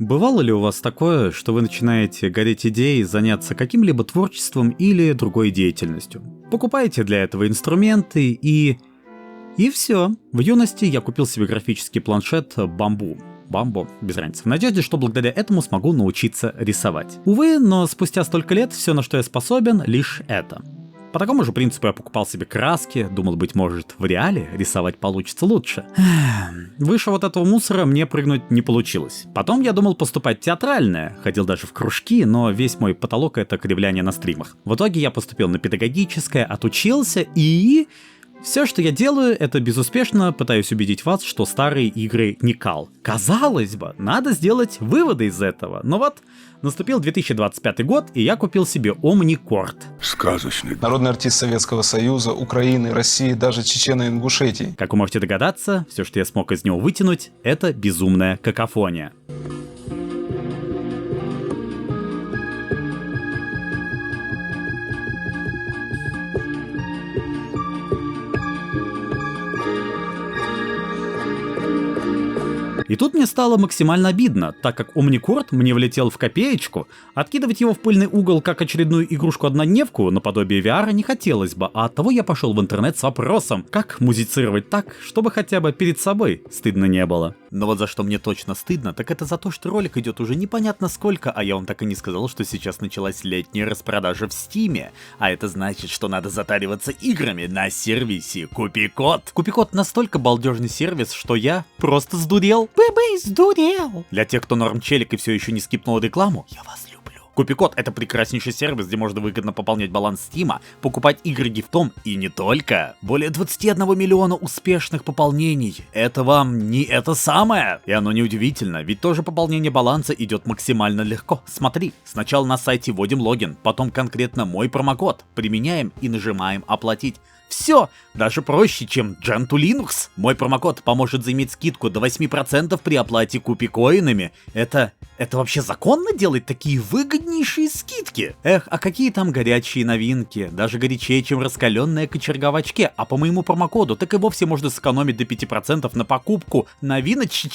Бывало ли у вас такое, что вы начинаете гореть идеей заняться каким-либо творчеством или другой деятельностью? Покупаете для этого инструменты И все. В юности я купил себе графический планшет Бамбо, без разницы, в надежде, что благодаря этому смогу научиться рисовать. Увы, но спустя столько лет все, на что я способен, лишь это. По такому же принципу я покупал себе краски, думал, быть может, в реале рисовать получится лучше. Выше вот этого мусора мне прыгнуть не получилось. Потом я думал поступать в театральное, ходил даже в кружки, но весь мой потолок — это кривляние на стримах. В итоге я поступил на педагогическое, отучился и... Все, что я делаю, это безуспешно пытаюсь убедить вас, что старые игры не кал. Казалось бы, надо сделать выводы из этого. Но вот, наступил 2025 год, и я купил себе Omnicord. Сказочный. Народный артист Советского Союза, Украины, России, даже Чечен и Ингушетии. Как вы можете догадаться, все, что я смог из него вытянуть, это безумная какофония. И тут мне стало максимально обидно, так как Omnicord мне влетел в копеечку, откидывать его в пыльный угол как очередную игрушку-однодневку наподобие VR не хотелось бы, а оттого я пошел в интернет с вопросом, как музицировать так, чтобы хотя бы перед собой стыдно не было. Но вот за что мне точно стыдно, так это за то, что ролик идет уже непонятно сколько, а я вам так и не сказал, что сейчас началась летняя распродажа в Стиме, а это значит, что надо затариваться играми на сервисе Купикод. Купикод настолько балдежный сервис, что я просто сдурел. Сдурел. Для тех, кто норм-челик и все еще не скипнул рекламу, я вас люблю. Купикод — это прекраснейший сервис, где можно выгодно пополнять баланс Стима, покупать игры гифтом и не только. Более 21 миллиона успешных пополнений. Это вам не это самое. И оно неудивительно, ведь тоже пополнение баланса идет максимально легко. Смотри, сначала на сайте вводим логин, потом конкретно мой промокод, применяем и нажимаем оплатить. Все, даже проще, чем Gentoo Linux. Мой промокод поможет заиметь скидку до 8% при оплате купикоинами. Это вообще законно делать такие выгоднейшие скидки? Эх, а какие там горячие новинки? Даже горячее, чем раскаленная кочерга в очке. А по моему промокоду так и вовсе можно сэкономить до 5% на покупку новиночки.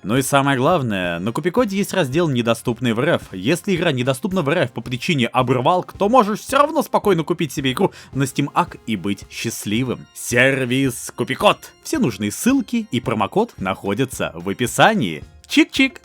Ну и самое главное, на Купикоде есть раздел «Недоступный в РФ». Если игра недоступна в РФ по причине обрывалок, то можешь все равно спокойно купить себе игру на SteamHack и быть счастливым. Сервис Купикод. Все нужные ссылки и промокод находятся в описании. Чик-чик!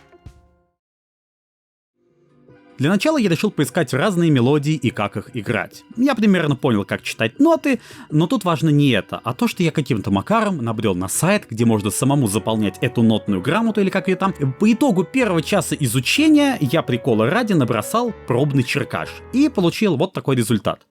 Для начала я решил поискать разные мелодии и как их играть. Я примерно понял, как читать ноты, но тут важно не это, а то, что я каким-то макаром набрел на сайт, где можно самому заполнять эту нотную грамоту или как ее там. По итогу первого часа изучения я прикола ради набросал пробный черкаш и получил вот такой результат.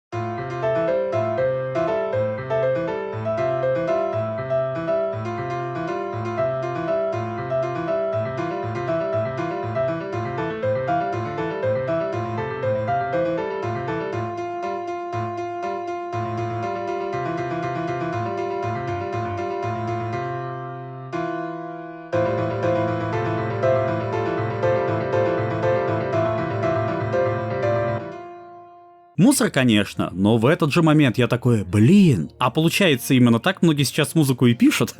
Мусор, конечно, но в этот же момент я такой, а получается именно так многие сейчас музыку и пишут?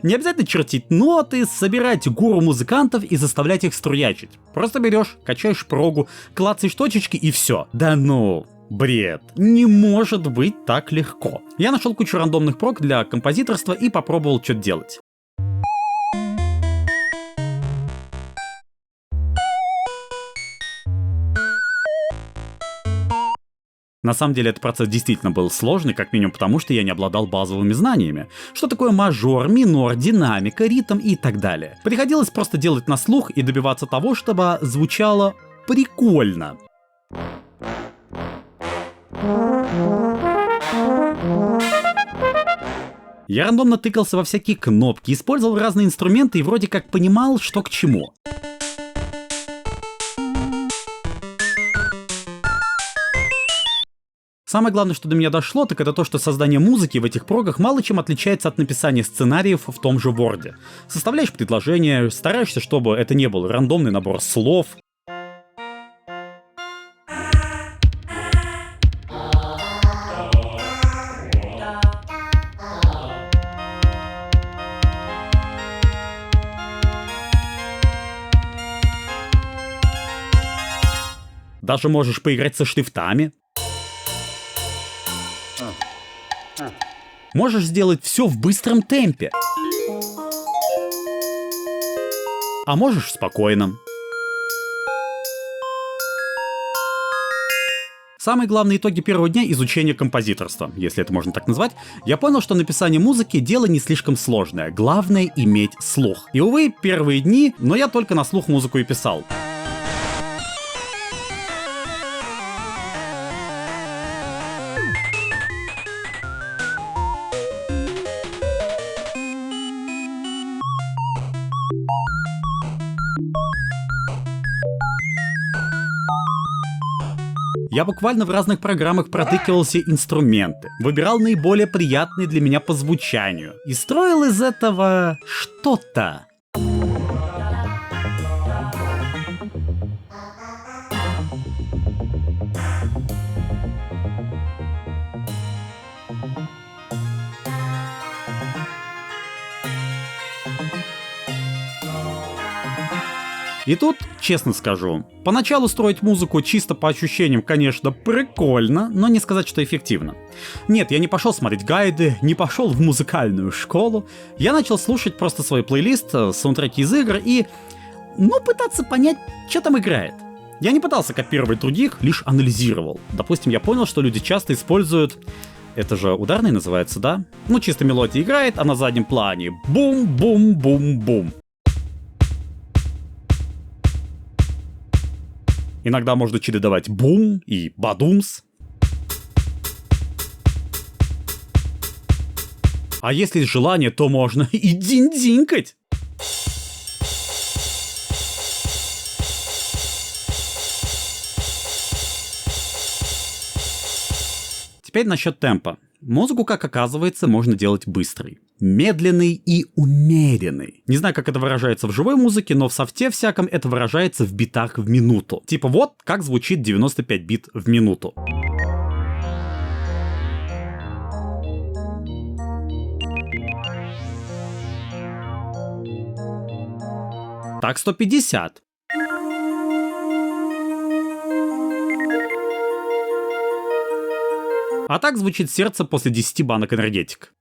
Не обязательно чертить ноты, собирать гору музыкантов и заставлять их струячить. Просто берешь, качаешь прогу, клацаешь точечки и все. Да ну... Бред. Не может быть так легко. Я нашел кучу рандомных прог для композиторства и попробовал что-то делать. На самом деле этот процесс действительно был сложный, как минимум потому, что я не обладал базовыми знаниями. Что такое мажор, минор, динамика, ритм и так далее. Приходилось просто делать на слух и добиваться того, чтобы звучало прикольно. Я рандомно тыкался во всякие кнопки, использовал разные инструменты и вроде как понимал, что к чему. Самое главное, что до меня дошло, так это то, что создание музыки в этих прогах мало чем отличается от написания сценариев в том же Word. Составляешь предложение, стараешься, чтобы это не был рандомный набор слов. Даже можешь поиграть со шрифтами. Можешь сделать все в быстром темпе. А можешь в спокойном. Самые главные итоги первого дня изучения композиторства, если это можно так назвать, я понял, что написание музыки дело не слишком сложное. Главное иметь слух. И увы, первые дни, но я только на слух музыку и писал. Я буквально в разных программах протыкивал все инструменты, выбирал наиболее приятные для меня по звучанию и строил из этого что-то. И тут, честно скажу, поначалу строить музыку чисто по ощущениям, конечно, прикольно, но не сказать, что эффективно. Нет, я не пошел смотреть гайды, не пошел в музыкальную школу. Я начал слушать просто свой плейлист, саундтреки из игр и, пытаться понять, что там играет. Я не пытался копировать других, лишь анализировал. Допустим, я понял, что люди часто используют... Это же ударный называется, да? Чисто мелодия играет, а на заднем плане бум-бум-бум-бум. Иногда можно чередовать бум и бадумс. А если есть желание, то можно и динь-динькать. Теперь насчет темпа. Музыку, как оказывается, можно делать быстрой, медленной и умеренной. Не знаю, как это выражается в живой музыке, но в софте всяком это выражается в битах в минуту. Типа вот, как звучит 95 бит в минуту. Так 150. А так звучит сердце после 10 банок энергетик.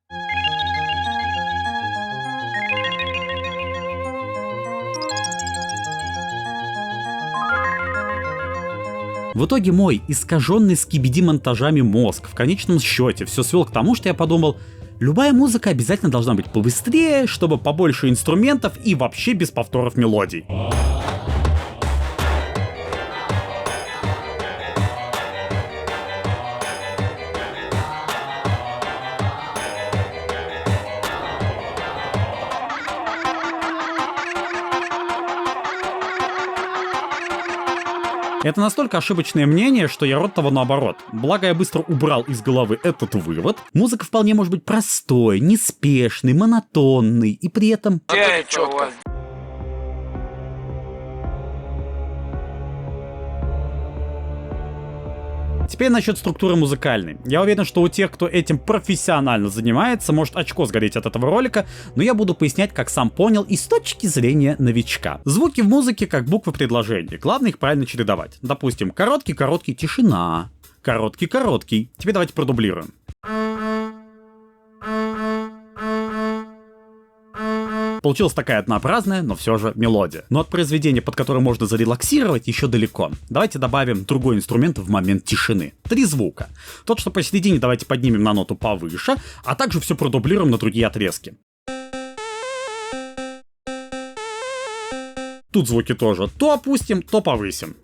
В итоге мой искаженный скибиди-монтажами мозг в конечном счете все свел к тому, что я подумал, любая музыка обязательно должна быть побыстрее, чтобы побольше инструментов и вообще без повторов мелодий. Это настолько ошибочное мнение, что я рад того наоборот. Благо я быстро убрал из головы этот вывод. Музыка вполне может быть простой, неспешной, монотонной и при этом... Теперь насчет структуры музыкальной. Я уверен, что у тех, кто этим профессионально занимается, может очко сгореть от этого ролика, но я буду пояснять, как сам понял, и с точки зрения новичка. Звуки в музыке как буквы предложения, главное их правильно чередовать. Допустим, короткий-короткий, тишина, короткий-короткий. Теперь давайте продублируем. Получилась такая однообразная, но все же мелодия. Но от произведения, под которым можно зарелаксировать, еще далеко. Давайте добавим другой инструмент в момент тишины. 3 звука. Тот, что посередине, давайте поднимем на ноту повыше, а также все продублируем на другие отрезки. Тут звуки тоже то опустим, то повысим.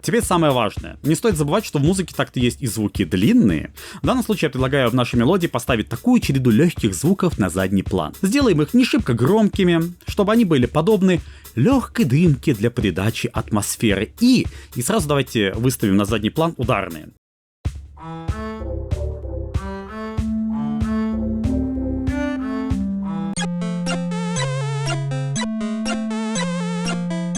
Теперь самое важное. Не стоит забывать, что в музыке так-то есть и звуки длинные. В данном случае я предлагаю в нашей мелодии поставить такую череду легких звуков на задний план. Сделаем их не шибко громкими, чтобы они были подобны легкой дымке для придачи атмосферы. И сразу давайте выставим на задний план ударные.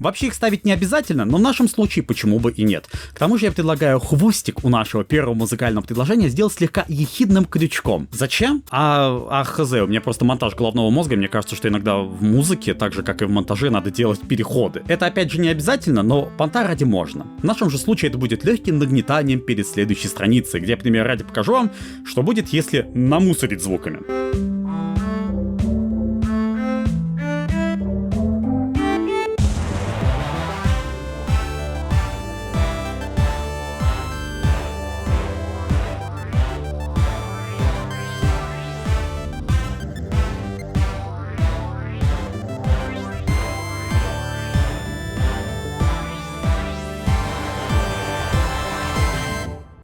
Вообще их ставить не обязательно, но в нашем случае почему бы и нет. К тому же я предлагаю хвостик у нашего первого музыкального предложения сделать слегка ехидным крючком. Зачем? Хз, у меня просто монтаж головного мозга, мне кажется, что иногда в музыке, так же как и в монтаже, надо делать переходы. Это опять же не обязательно, но понта ради можно. В нашем же случае это будет легким нагнетанием перед следующей страницей, где я, пример ради, покажу вам, что будет, если намусорить звуками.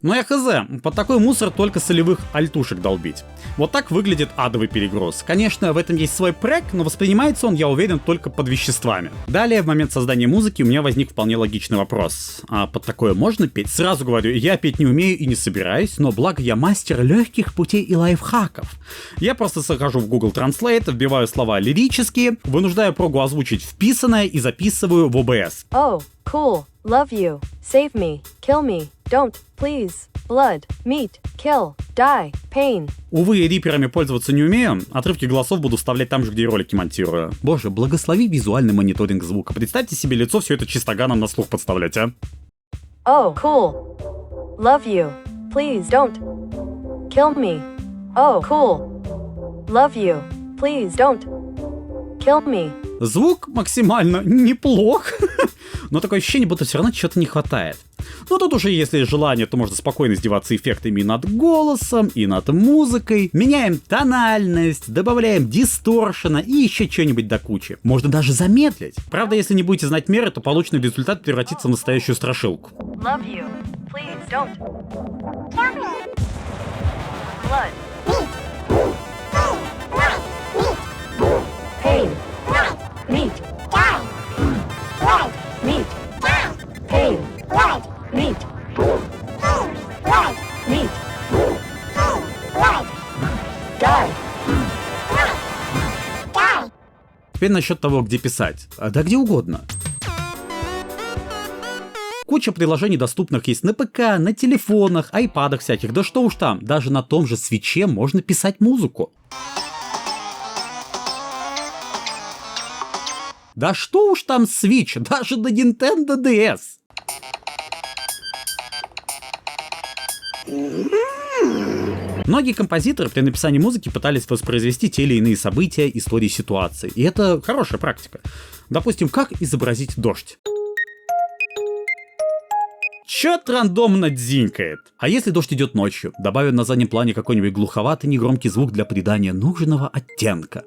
Но я хз, под такой мусор только солевых альтушек долбить. Вот так выглядит адовый перегруз. Конечно, в этом есть свой прэк, но воспринимается он, я уверен, только под веществами. Далее, в момент создания музыки, у меня возник вполне логичный вопрос. А под такое можно петь? Сразу говорю, я петь не умею и не собираюсь, но благо я мастер легких путей и лайфхаков. Я просто захожу в Google Translate, вбиваю слова лирические, вынуждаю прогу озвучить вписанное и записываю в OBS. Oh, cool, love you, save me, kill me, don't, please, blood, meat, kill, die, pain. Увы, риперами пользоваться не умею, отрывки голосов буду вставлять там же, где и ролики монтирую. Боже, благослови визуальный мониторинг звука. Представьте себе лицо, все это чистоганом на слух подставлять, а? Oh, cool, love you, please, don't, kill me. Oh, cool, love you, please, don't, kill me. Звук максимально неплох, но такое ощущение, будто все равно чего-то не хватает. Но тут уже, если есть желание, то можно спокойно издеваться эффектами и над голосом, и над музыкой. Меняем тональность, добавляем дисторшена и еще что-нибудь до кучи. Можно даже замедлить. Правда, если не будете знать меры, то полученный результат превратится в настоящую страшилку. Love you, please, don't, kill me. Blood, pain, meat, blood, meat, pain, blood, meat, blood, meat, blood, die. Теперь насчет того, где писать. Да где угодно. Куча приложений доступных есть на ПК, на телефонах, айпадах всяких, да что уж там, даже на том же свитче можно писать музыку. Да что уж там Switch, даже до Nintendo DS. Многие композиторы при написании музыки пытались воспроизвести те или иные события, истории, ситуации. И это хорошая практика. Допустим, как изобразить дождь? Чё-то рандомно дзинькает. А если дождь идет ночью? Добавим на заднем плане какой-нибудь глуховатый негромкий звук для придания нужного оттенка.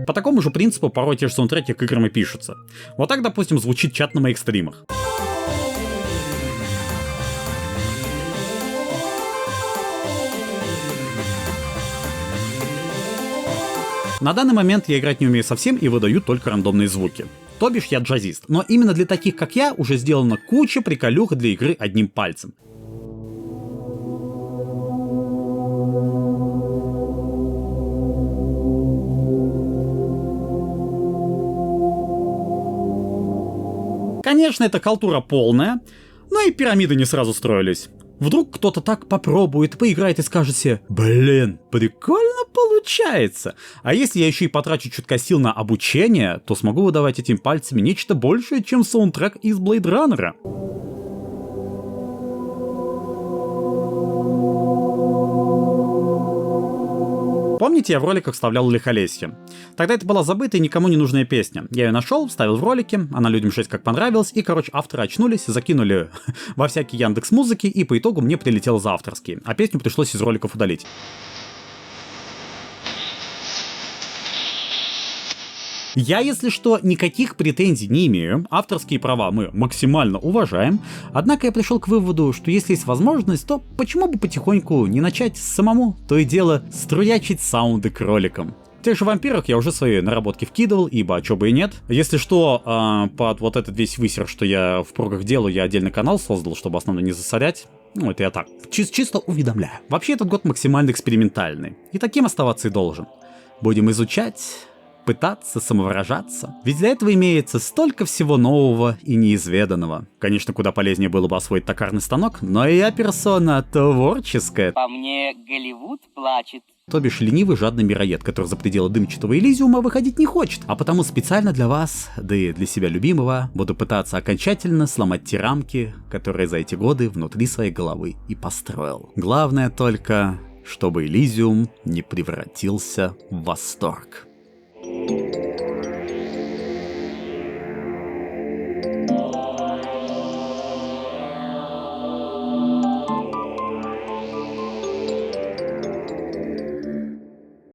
По такому же принципу порой те же саундтреки к играм и пишутся. Вот так, допустим, звучит чат на моих стримах. На данный момент я играть не умею совсем и выдаю только рандомные звуки. То бишь я джазист, но именно для таких как я уже сделана куча приколюх для игры одним пальцем. Конечно, это халтура полная, но и пирамиды не сразу строились. Вдруг кто-то так попробует, поиграет и скажет себе: блин, прикольно получается. А если я еще и потрачу чутка сил на обучение, то смогу выдавать этими пальцами нечто большее, чем саундтрек из Blade Runner. Помните, я в роликах вставлял «Лихолесье»? Тогда это была забытая и никому не нужная песня. Я ее нашел, вставил в ролики, она людям жесть как понравилась, и, короче, авторы очнулись, закинули во всякие Яндекс.Музыки, и по итогу мне прилетело за авторские, а песню пришлось из роликов удалить. Я, если что, никаких претензий не имею, авторские права мы максимально уважаем, однако я пришел к выводу, что если есть возможность, то почему бы потихоньку не начать самому, то и дело, струячить саунды к роликам. В тех же вампирах я уже свои наработки вкидывал, ибо чё бы и нет. Если что, под вот этот весь высер, что я в прогах делаю, я отдельный канал создал, чтобы основно не засорять. Ну, это я так, чисто уведомляю. Вообще этот год максимально экспериментальный, и таким оставаться и должен. Будем изучать, пытаться самовыражаться. Ведь для этого имеется столько всего нового и неизведанного. Конечно, куда полезнее было бы освоить токарный станок, но я персона творческая. По мне, Голливуд плачет. То бишь ленивый жадный мироед, который за пределы дымчатого Элизиума выходить не хочет. А потому специально для вас, да и для себя любимого, буду пытаться окончательно сломать те рамки, которые за эти годы внутри своей головы и построил. Главное только, чтобы Элизиум не превратился в восторг.